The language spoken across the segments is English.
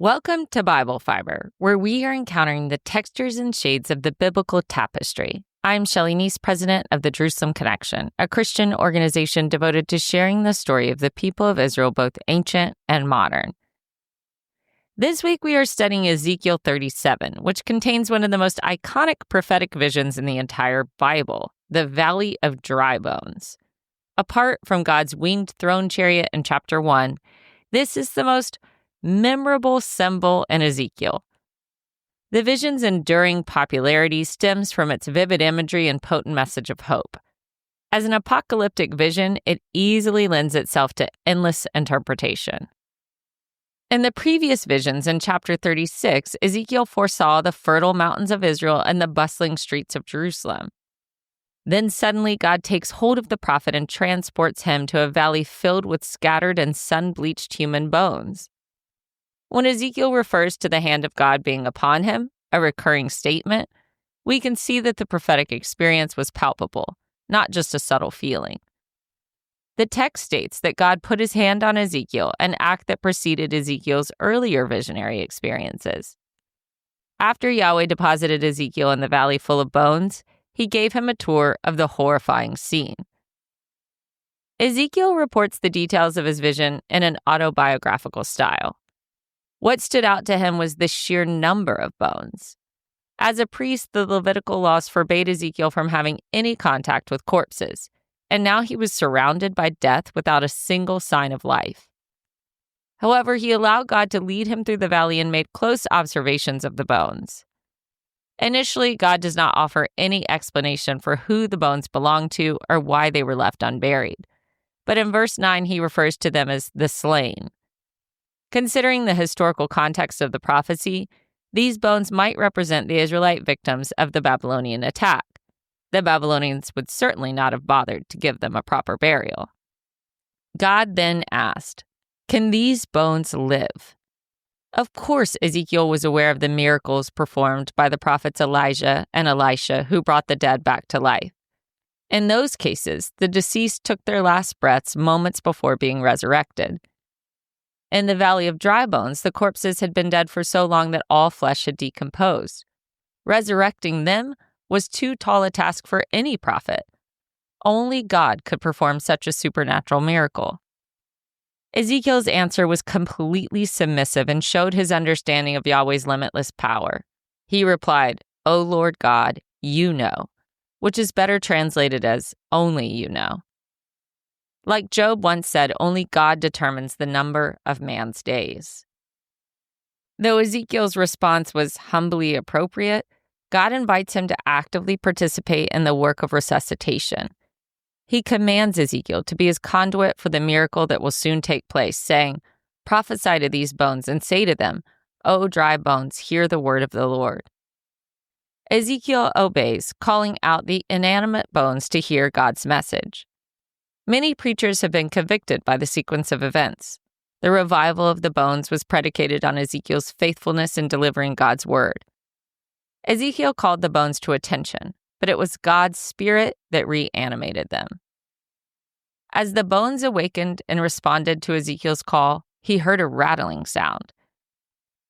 Welcome to Bible Fiber, where we are encountering the textures and shades of the biblical tapestry. I'm Shelley Neese, president of the Jerusalem Connection, a Christian organization devoted to sharing the story of the people of Israel, both ancient and modern. This week we are studying Ezekiel 37, which contains one of the most iconic prophetic visions in the entire Bible, the Valley of Dry Bones. Apart from God's winged throne chariot in chapter 1, this is the most memorable symbol in Ezekiel. The vision's enduring popularity stems from its vivid imagery and potent message of hope. As an apocalyptic vision, it easily lends itself to endless interpretation. In the previous visions in chapter 36, Ezekiel foresaw the fertile mountains of Israel and the bustling streets of Jerusalem. Then suddenly God takes hold of the prophet and transports him to a valley filled with scattered and sun-bleached human bones. When Ezekiel refers to the hand of God being upon him, a recurring statement, we can see that the prophetic experience was palpable, not just a subtle feeling. The text states that God put his hand on Ezekiel, an act that preceded Ezekiel's earlier visionary experiences. After Yahweh deposited Ezekiel in the valley full of bones, he gave him a tour of the horrifying scene. Ezekiel reports the details of his vision in an autobiographical style. What stood out to him was the sheer number of bones. As a priest, the Levitical laws forbade Ezekiel from having any contact with corpses, and now he was surrounded by death without a single sign of life. However, he allowed God to lead him through the valley and made close observations of the bones. Initially, God does not offer any explanation for who the bones belonged to or why they were left unburied. But in verse 9, he refers to them as the slain. Considering the historical context of the prophecy, these bones might represent the Israelite victims of the Babylonian attack. The Babylonians would certainly not have bothered to give them a proper burial. God then asked, "Can these bones live?" Of course, Ezekiel was aware of the miracles performed by the prophets Elijah and Elisha who brought the dead back to life. In those cases, the deceased took their last breaths moments before being resurrected. In the Valley of Dry Bones, the corpses had been dead for so long that all flesh had decomposed. Resurrecting them was too tall a task for any prophet. Only God could perform such a supernatural miracle. Ezekiel's answer was completely submissive and showed his understanding of Yahweh's limitless power. He replied, "O Lord God, you know," which is better translated as, "only you know." Like Job once said, only God determines the number of man's days. Though Ezekiel's response was humbly appropriate, God invites him to actively participate in the work of resuscitation. He commands Ezekiel to be his conduit for the miracle that will soon take place, saying, "Prophesy to these bones and say to them, 'O dry bones, hear the word of the Lord.'" Ezekiel obeys, calling out the inanimate bones to hear God's message. Many preachers have been convicted by the sequence of events. The revival of the bones was predicated on Ezekiel's faithfulness in delivering God's word. Ezekiel called the bones to attention, but it was God's Spirit that reanimated them. As the bones awakened and responded to Ezekiel's call, he heard a rattling sound.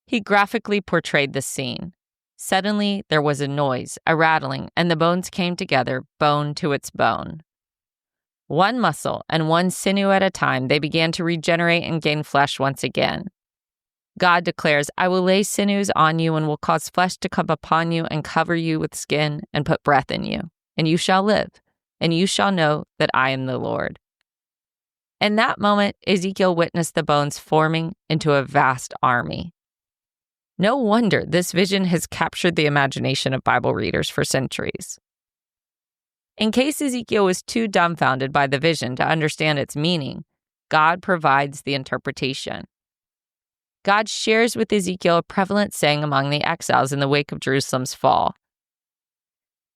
He graphically portrayed the scene. Suddenly, there was a noise, a rattling, and the bones came together, bone to its bone. One muscle and one sinew at a time, they began to regenerate and gain flesh once again. God declares, "I will lay sinews on you and will cause flesh to come upon you and cover you with skin and put breath in you, and you shall live, and you shall know that I am the Lord." In that moment, Ezekiel witnessed the bones forming into a vast army. No wonder this vision has captured the imagination of Bible readers for centuries. In case Ezekiel was too dumbfounded by the vision to understand its meaning, God provides the interpretation. God shares with Ezekiel a prevalent saying among the exiles in the wake of Jerusalem's fall.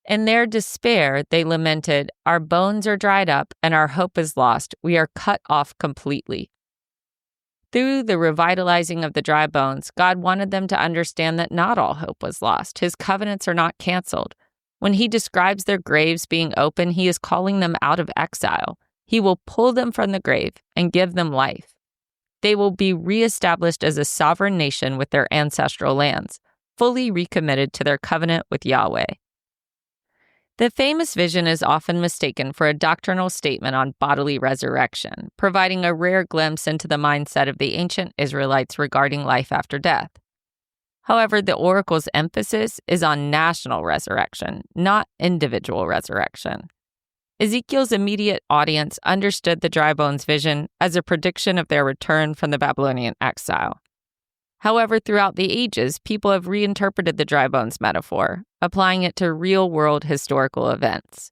In their despair, they lamented, "Our bones are dried up and our hope is lost. We are cut off completely." Through the revitalizing of the dry bones, God wanted them to understand that not all hope was lost. His covenants are not canceled. When he describes their graves being open, he is calling them out of exile. He will pull them from the grave and give them life. they will be reestablished as a sovereign nation with their ancestral lands, fully recommitted to their covenant with Yahweh. The famous vision is often mistaken for a doctrinal statement on bodily resurrection, providing a rare glimpse into the mindset of the ancient Israelites regarding life after death. However, the oracle's emphasis is on national resurrection, not individual resurrection. Ezekiel's immediate audience understood the dry bones vision as a prediction of their return from the Babylonian exile. However, throughout the ages, people have reinterpreted the dry bones metaphor, applying it to real-world historical events.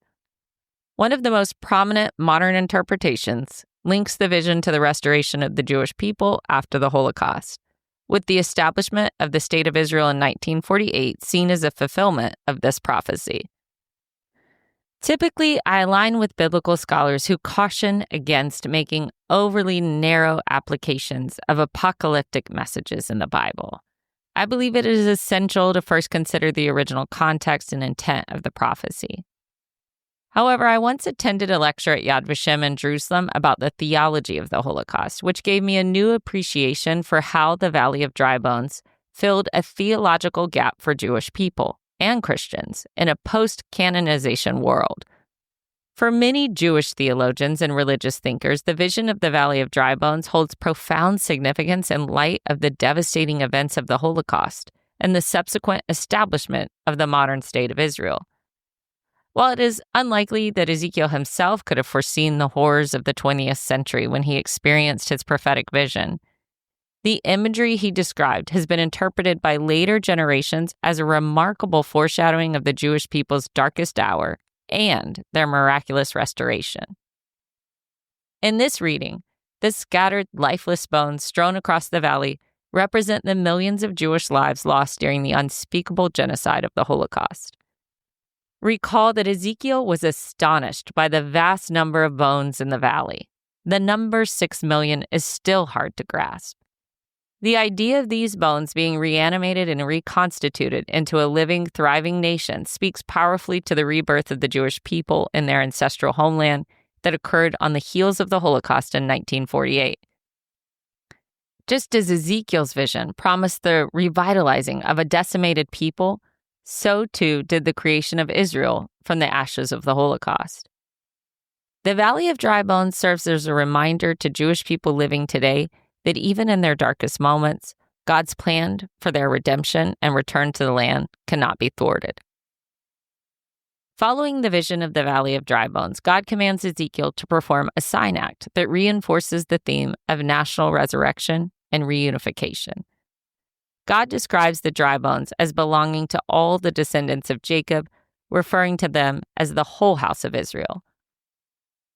One of the most prominent modern interpretations links the vision to the restoration of the Jewish people after the Holocaust, with the establishment of the State of Israel in 1948 seen as a fulfillment of this prophecy. Typically, I align with biblical scholars who caution against making overly narrow applications of apocalyptic messages in the Bible. I believe it is essential to first consider the original context and intent of the prophecy. However, I once attended a lecture at Yad Vashem in Jerusalem about the theology of the Holocaust, which gave me a new appreciation for how the Valley of Dry Bones filled a theological gap for Jewish people and Christians in a post-canonization world. For many Jewish theologians and religious thinkers, the vision of the Valley of Dry Bones holds profound significance in light of the devastating events of the Holocaust and the subsequent establishment of the modern state of Israel. While it is unlikely that Ezekiel himself could have foreseen the horrors of the 20th century when he experienced his prophetic vision, the imagery he described has been interpreted by later generations as a remarkable foreshadowing of the Jewish people's darkest hour and their miraculous restoration. In this reading, the scattered, lifeless bones strewn across the valley represent the millions of Jewish lives lost during the unspeakable genocide of the Holocaust. Recall that Ezekiel was astonished by the vast number of bones in the valley. The number 6 million is still hard to grasp. The idea of these bones being reanimated and reconstituted into a living, thriving nation speaks powerfully to the rebirth of the Jewish people in their ancestral homeland that occurred on the heels of the Holocaust in 1948. Just as Ezekiel's vision promised the revitalizing of a decimated people, so too did the creation of Israel from the ashes of the Holocaust. The Valley of Dry Bones serves as a reminder to Jewish people living today that even in their darkest moments, God's plan for their redemption and return to the land cannot be thwarted. Following the vision of the Valley of Dry Bones, God commands Ezekiel to perform a sign act that reinforces the theme of national resurrection and reunification. God describes the dry bones as belonging to all the descendants of Jacob, referring to them as the whole house of Israel.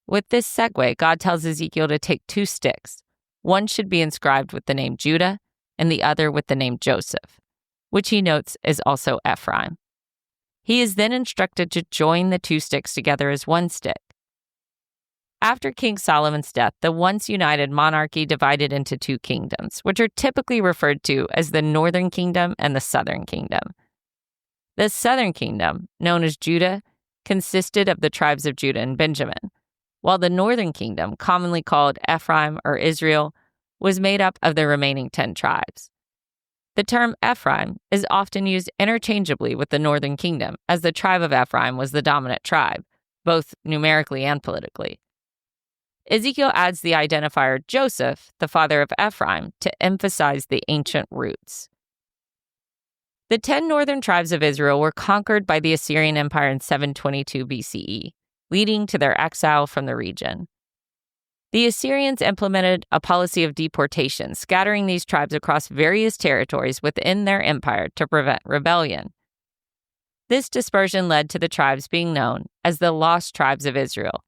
With this segue, God tells Ezekiel to take 2 sticks. One should be inscribed with the name Judah and the other with the name Joseph, which he notes is also Ephraim. He is then instructed to join the 2 sticks together as 1 stick. After King Solomon's death, the once united monarchy divided into 2 kingdoms, which are typically referred to as the Northern Kingdom and the Southern Kingdom. The Southern Kingdom, known as Judah, consisted of the tribes of Judah and Benjamin, while the Northern Kingdom, commonly called Ephraim or Israel, was made up of the remaining 10 tribes. The term Ephraim is often used interchangeably with the Northern Kingdom, as the tribe of Ephraim was the dominant tribe, both numerically and politically. Ezekiel adds the identifier Joseph, the father of Ephraim, to emphasize the ancient roots. The 10 northern tribes of Israel were conquered by the Assyrian Empire in 722 BCE, leading to their exile from the region. The Assyrians implemented a policy of deportation, scattering these tribes across various territories within their empire to prevent rebellion. This dispersion led to the tribes being known as the Lost Tribes of Israel,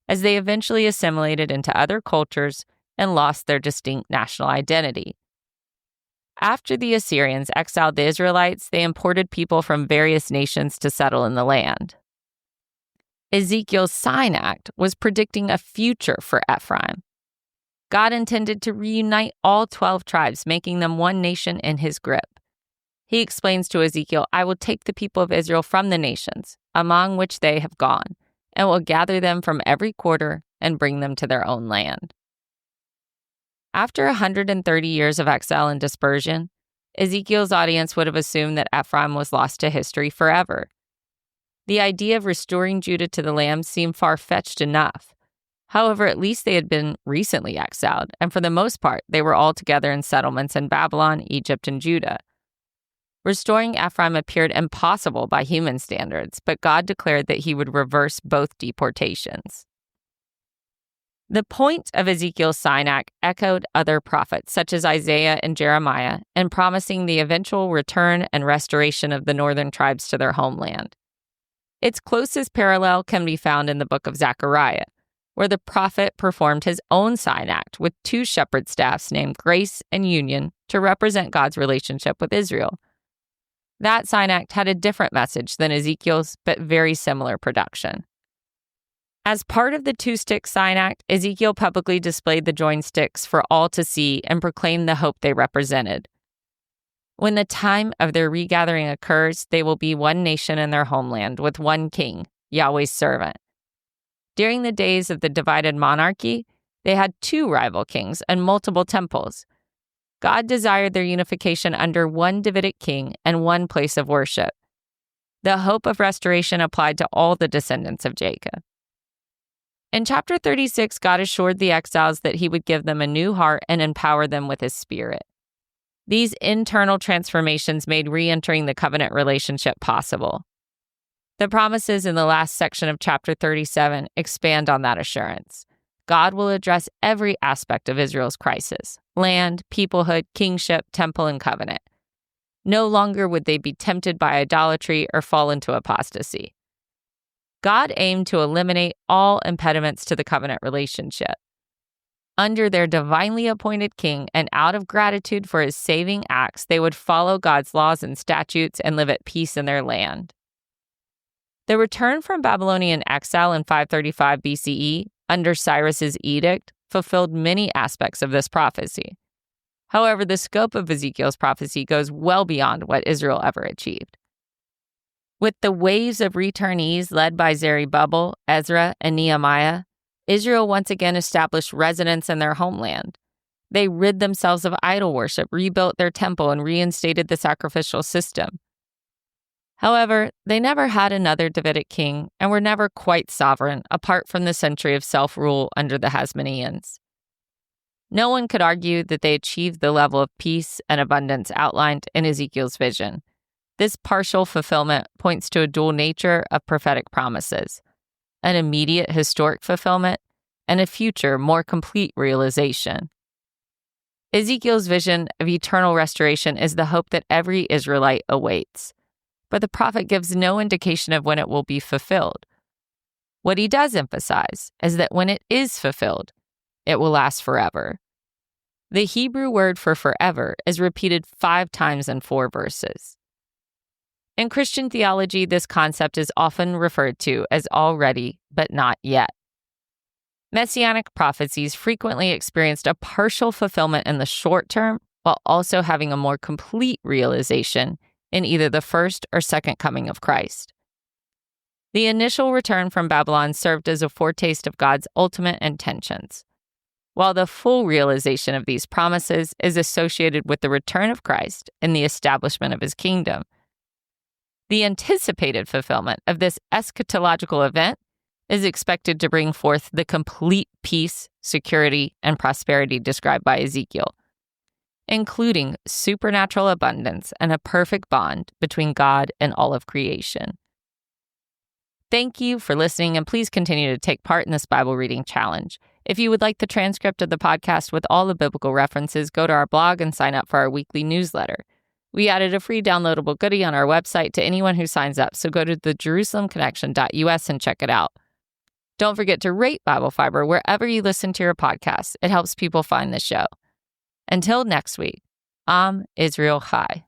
as they eventually assimilated into other cultures and lost their distinct national identity. After the Assyrians exiled the Israelites, they imported people from various nations to settle in the land. Ezekiel's sign act was predicting a future for Ephraim. God intended to reunite all 12 tribes, making them one nation in his grip. He explains to Ezekiel, "I will take the people of Israel from the nations, among which they have gone, and will gather them from every quarter and bring them to their own land." After 130 years of exile and dispersion, Ezekiel's audience would have assumed that Ephraim was lost to history forever. The idea of restoring Judah to the land seemed far-fetched enough. However, at least they had been recently exiled, and for the most part, they were all together in settlements in Babylon, Egypt, and Judah. Restoring Ephraim appeared impossible by human standards, but God declared that he would reverse both deportations. The point of Ezekiel's sign act echoed other prophets, such as Isaiah and Jeremiah, in promising the eventual return and restoration of the northern tribes to their homeland. Its closest parallel can be found in the book of Zechariah, where the prophet performed his own sign act with two shepherd staffs named Grace and Union to represent God's relationship with Israel. That sign act had a different message than Ezekiel's, but very similar production. As part of the two-stick sign act, Ezekiel publicly displayed the joined sticks for all to see and proclaimed the hope they represented. When the time of their regathering occurs, they will be one nation in their homeland with one king, Yahweh's servant. During the days of the divided monarchy, they had two rival kings and multiple temples. God desired their unification under one Davidic king and one place of worship. The hope of restoration applied to all the descendants of Jacob. In chapter 36, God assured the exiles that he would give them a new heart and empower them with his spirit. These internal transformations made re-entering the covenant relationship possible. The promises in the last section of chapter 37 expand on that assurance. God will address every aspect of Israel's crisis: land, peoplehood, kingship, temple, and covenant. No longer would they be tempted by idolatry or fall into apostasy. God aimed to eliminate all impediments to the covenant relationship. Under their divinely appointed king and out of gratitude for his saving acts, they would follow God's laws and statutes and live at peace in their land. The return from Babylonian exile in 535 BCE, under Cyrus's edict, fulfilled many aspects of this prophecy. However, the scope of Ezekiel's prophecy goes well beyond what Israel ever achieved. With the waves of returnees led by Zerubbabel, Ezra, and Nehemiah, Israel once again established residence in their homeland. They rid themselves of idol worship, rebuilt their temple, and reinstated the sacrificial system. However, they never had another Davidic king and were never quite sovereign, apart from the century of self-rule under the Hasmoneans. No one could argue that they achieved the level of peace and abundance outlined in Ezekiel's vision. This partial fulfillment points to a dual nature of prophetic promises: an immediate historic fulfillment and a future, more complete realization. Ezekiel's vision of eternal restoration is the hope that every Israelite awaits, but the prophet gives no indication of when it will be fulfilled. What he does emphasize is that when it is fulfilled, it will last forever. The Hebrew word for forever is repeated 5 times in 4 verses. In Christian theology, this concept is often referred to as already, but not yet. Messianic prophecies frequently experienced a partial fulfillment in the short term, while also having a more complete realization in either the first or second coming of Christ. The initial return from Babylon served as a foretaste of God's ultimate intentions, while the full realization of these promises is associated with the return of Christ and the establishment of his kingdom. The anticipated fulfillment of this eschatological event is expected to bring forth the complete peace, security, and prosperity described by Ezekiel, including supernatural abundance and a perfect bond between God and all of creation. Thank you for listening, and please continue to take part in this Bible reading challenge. If you would like the transcript of the podcast with all the biblical references, go to our blog and sign up for our weekly newsletter. We added a free downloadable goodie on our website to anyone who signs up, so go to thejerusalemconnection.us and check it out. Don't forget to rate Bible Fiber wherever you listen to your podcasts. It helps people find the show. Until next week, Am Israel Chai.